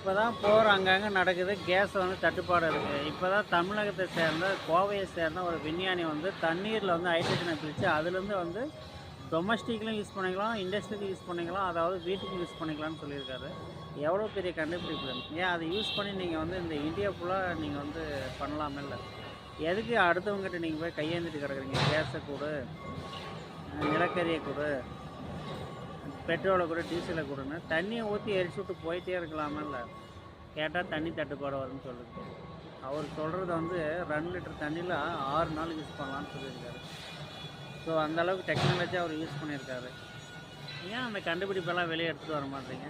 இப்போ தான் போர் அங்கங்கே நடக்குது. கேஸ் வந்து தட்டுப்பாடு இருக்குது. இப்போ தான் தமிழகத்தை சேர்ந்த கோவையை சேர்ந்த ஒரு விஞ்ஞானி வந்து தண்ணீரில் வந்து ஹைட்ரஜனை பிரித்து அதுலேருந்து வந்து டொமஸ்டிக்லையும் யூஸ் பண்ணிக்கலாம், இண்டஸ்ட்ரிக்கு யூஸ் பண்ணிக்கலாம், அதாவது வீட்டுக்கு யூஸ் பண்ணிக்கலாம்னு சொல்லியிருக்காரு. எவ்வளோ பெரிய கண்டுபிடிப்பு! ஏன் அதை யூஸ் பண்ணி நீங்கள் வந்து இந்த இந்தியா ஃபுல்லாக நீங்கள் வந்து பண்ணலாமில்ல? எதுக்கு அடுத்தவங்ககிட்ட நீங்கள் போய் கையேந்திட்டு கிடக்குறீங்க? கேஸை கொடு, நிலக்கரியை கொடு, பெட்ரோலை கொடு, டீசலை கொடுன்னு தண்ணியை ஊற்றி எரிச்சு விட்டு போயிட்டே இருக்கலாமில்ல? கேட்டால் தண்ணி தட்டுப்பாடு வரும்னு சொல்லுது. அவர் சொல்கிறது வந்து 2 லிட்டர் தண்ணியில் 6 நாள் யூஸ் பண்ணலான்னு சொல்லியிருக்காரு. ஸோ அந்தளவுக்கு டெக்னாலஜி அவர் யூஸ் பண்ணியிருக்காரு. ஏன் அந்த கண்டுபிடிப்பெல்லாம் வெளியே எடுத்துகிட்டு வர மாட்டீங்க?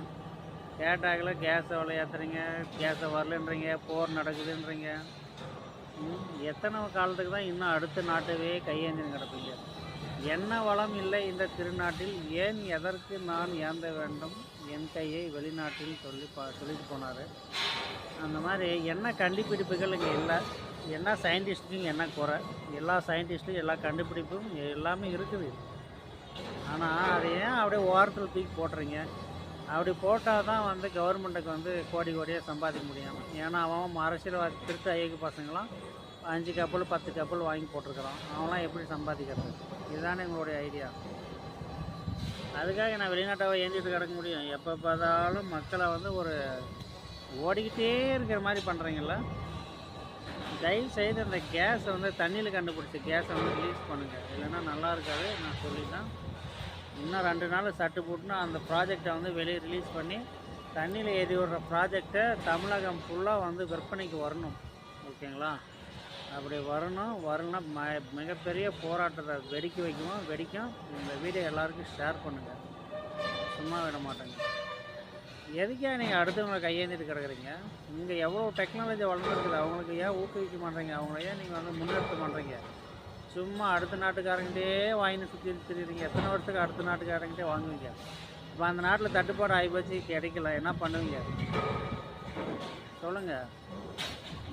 கேட்டாகல கேஸை விலையாத்துறீங்க, கேஸை வரலன்றீங்க, போர் நடக்குதுன்றீங்க. எத்தனை காலத்துக்கு தான் இன்னும் அடுத்த நாட்டவே கையேந்தின்னு கிடப்பீங்க? என்ன வளம் இல்லை இந்த திருநாட்டில், ஏன் எதற்கு நான் ஏந்த வேண்டும் என் கையை வெளிநாட்டில் சொல்லிட்டு போனார். அந்த மாதிரி என்ன கண்டுபிடிப்புகள் இங்கே இல்லை, என்ன சயின்டிஸ்ட்டுக்கும் என்ன குறை? எல்லா சயின்டிஸ்ட்டும் எல்லா கண்டுபிடிப்பும் எல்லாமே இருக்குது. ஆனால் அதை ஏன் அப்படியே ஓரத்தில் தூக்கி போட்டுறீங்க? அப்படி போட்டால் தான் வந்து கவர்மெண்ட்டுக்கு வந்து கோடி கோடியாக சம்பாதிக்க முடியும். ஏன்னா அவன் அரசியல்வாதி திருட்டு ஐயக்கு பசங்களாம் 5 கப்பல் 10 கப்பல் வாங்கி போட்டிருக்கிறான். அவன்லாம் எப்படி சம்பாதிக்கிறது? இதுதானே எங்களுடைய ஐடியா. அதுக்காக நான் வெளிநாட்டாக ஏந்திட்டு கிடக்க முடியும்? எப்போ பார்த்தாலும் மக்களை வந்து ஒரு ஓடிக்கிட்டே இருக்கிற மாதிரி பண்ணுறீங்கள? தயவு செய்து அந்த கேஸை வந்து தண்ணியில் கண்டுபிடிச்ச கேஸை வந்து ரிலீஸ் பண்ணுங்கள். இல்லைன்னா நல்லா இருக்காது. நான் சொல்லிட்டேன். இன்னும் 2 நாள் சட்டு போட்டுனா அந்த ப்ராஜெக்டை வந்து வெளியே ரிலீஸ் பண்ணி தண்ணியில் ஏறி விடுற ப்ராஜெக்டை தமிழகம் ஃபுல்லாக வந்து விற்பனைக்கு வரணும். ஓகேங்களா? அப்படி வரணும்னா மிகப்பெரிய போராட்டத்தை வெடிக்கும். இந்த வீடியோ எல்லாருக்கும் ஷேர் பண்ணுங்கள். சும்மா விட மாட்டேங்க. எதுக்கே நீங்கள் அடுத்தவங்களை கையேந்திட்டு கிடக்குறீங்க? இங்கே எவ்வளோ டெக்னாலஜி வளர்ந்துருக்குது, அவங்களுக்கு ஏன் ஊக்குவிக்க பண்ணுறீங்க? அவங்கள ஏன் நீங்கள் வந்து முன்னெடுத்து பண்ணுறீங்க? சும்மா அடுத்த நாட்டுக்காரங்கிட்டே வாங்கின்னு சுற்றி திரிறீங்க. எத்தனை வருஷத்துக்கு அடுத்த நாட்டுக்காரங்கிட்டே வாங்குவீங்க? இப்போ அந்த நாட்டில் தட்டுப்பாடு ஆகிப்போச்சு, கிடைக்கல, என்ன பண்ணுவீங்க சொல்லுங்கள்?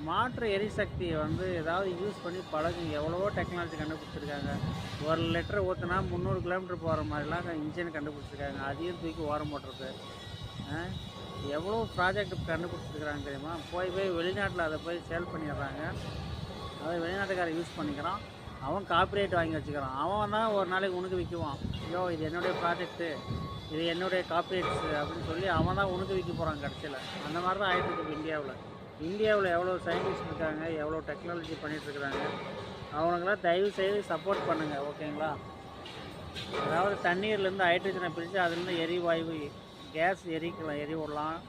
மாற்று எரிசக்தியை வந்து ஏதாவது யூஸ் பண்ணி பழகுங்க. எவ்வளவோ டெக்னாலஜி கண்டுபிடிச்சிருக்காங்க. 1 லிட்டர் ஊற்றினா 300 கிலோமீட்டர் போகிற மாதிரிலாம் இன்ஜின் கண்டுபிடிச்சிருக்காங்க. அதையும் தூக்கி ஓரம் போட்டுறது. எவ்வளோ ப்ராஜெக்ட் கண்டுபிடிச்சிருக்கிறாங்க தெரியுமா? போய் வெளிநாட்டில் அதை போய் சேல் பண்ணிடுறாங்க. அதை வெளிநாட்டுக்காரன் யூஸ் பண்ணிக்கிறான். அவன் காப்பிரைட் வாங்கி வச்சுக்கிறான். அவன் தான் ஒரு நாளைக்கு உனக்கு விற்குவான். ஐயோ இது என்னுடைய ப்ராஜெக்ட்டு, இது என்னுடைய காப்பிரைட்ஸு அப்படின்னு சொல்லி அவன் தான் உனக்கு விற்க போகிறான் கடைசியில். அந்த மாதிரி தான் ஆகிட்டு இருக்குது இந்தியாவில் எவ்வளோ சயின்டிஸ்ட் இருக்காங்க, எவ்வளோ டெக்னாலஜி பண்ணிகிட்ருக்குறாங்க. அவனுங்களாம் தயவு செய்து சப்போர்ட் பண்ணுங்கள். ஓகேங்களா? அதாவது தண்ணீர்லேருந்து ஹைட்ரஜனை பிரித்து அதுலேருந்து எரிவாயு கேஸ் எரி விடலாம்.